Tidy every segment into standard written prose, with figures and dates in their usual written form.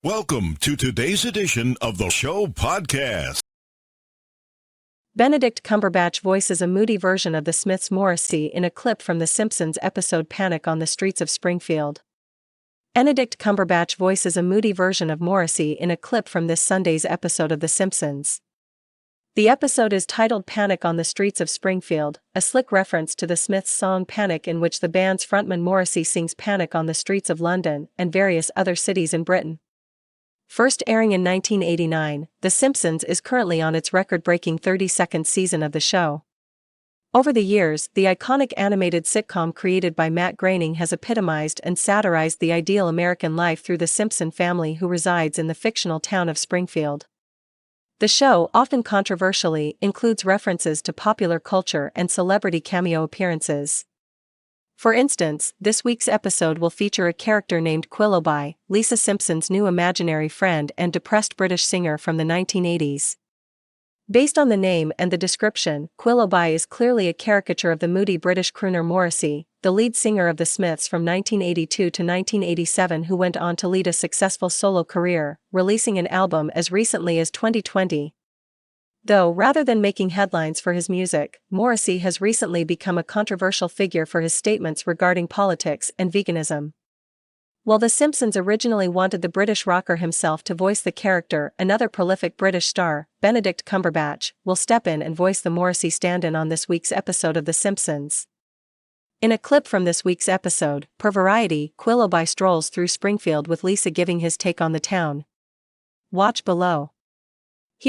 Welcome to today's edition of the show podcast. Benedict Cumberbatch voices a moody version of the Smiths Morrissey in a clip from the Simpsons episode Panic on the Streets of Springfield. Benedict Cumberbatch voices a moody version of Morrissey in a clip from this Sunday's episode of The Simpsons. The episode is titled Panic on the Streets of Springfield, a slick reference to the Smiths' song Panic, in which the band's frontman Morrissey sings panic on the streets of London and various other cities in Britain. First airing in 1989, The Simpsons is currently on its record-breaking 32nd season of the show. Over the years, the iconic animated sitcom created by Matt Groening has epitomized and satirized the ideal American life through the Simpson family who resides in the fictional town of Springfield. The show, often controversially, includes references to popular culture and celebrity cameo appearances. For instance, this week's episode will feature a character named Quilloughby, Lisa Simpson's new imaginary friend and depressed British singer from the 1980s. Based on the name and the description, Quilloughby is clearly a caricature of the moody British crooner Morrissey, the lead singer of the Smiths from 1982 to 1987, who went on to lead a successful solo career, releasing an album as recently as 2020. Though rather than making headlines for his music, Morrissey has recently become a controversial figure for his statements regarding politics and veganism. While The Simpsons originally wanted the British rocker himself to voice the character, another prolific British star, Benedict Cumberbatch, will step in and voice the Morrissey stand-in on this week's episode of The Simpsons. In a clip from this week's episode, per Variety, Quilloughby strolls through Springfield with Lisa giving his take on the town. Watch below.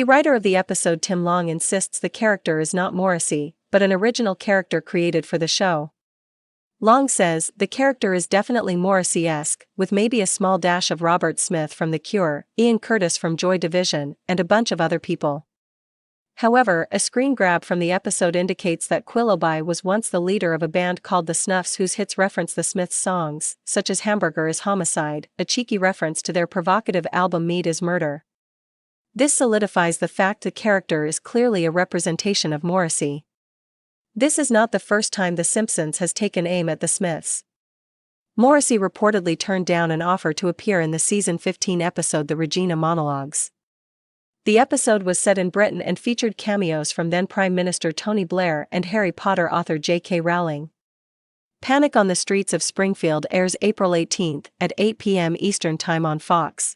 Writer of the episode Tim Long insists the character is not Morrissey, but an original character created for the show. Long says the character is definitely Morrissey-esque, with maybe a small dash of Robert Smith from The Cure, Ian Curtis from Joy Division, and a bunch of other people. However, a screen grab from the episode indicates that Quilloughby was once the leader of a band called the Snuffs, whose hits reference the Smiths' songs, such as Hamburger is Homicide, a cheeky reference to their provocative album Meat is Murder. This solidifies the fact the character is clearly a representation of Morrissey. This is not the first time The Simpsons has taken aim at the Smiths. Morrissey reportedly turned down an offer to appear in the season 15 episode The Regina Monologues. The episode was set in Britain and featured cameos from then Prime Minister Tony Blair and Harry Potter author J.K. Rowling. Panic on the Streets of Springfield airs April 18 at 8 p.m. Eastern Time on Fox.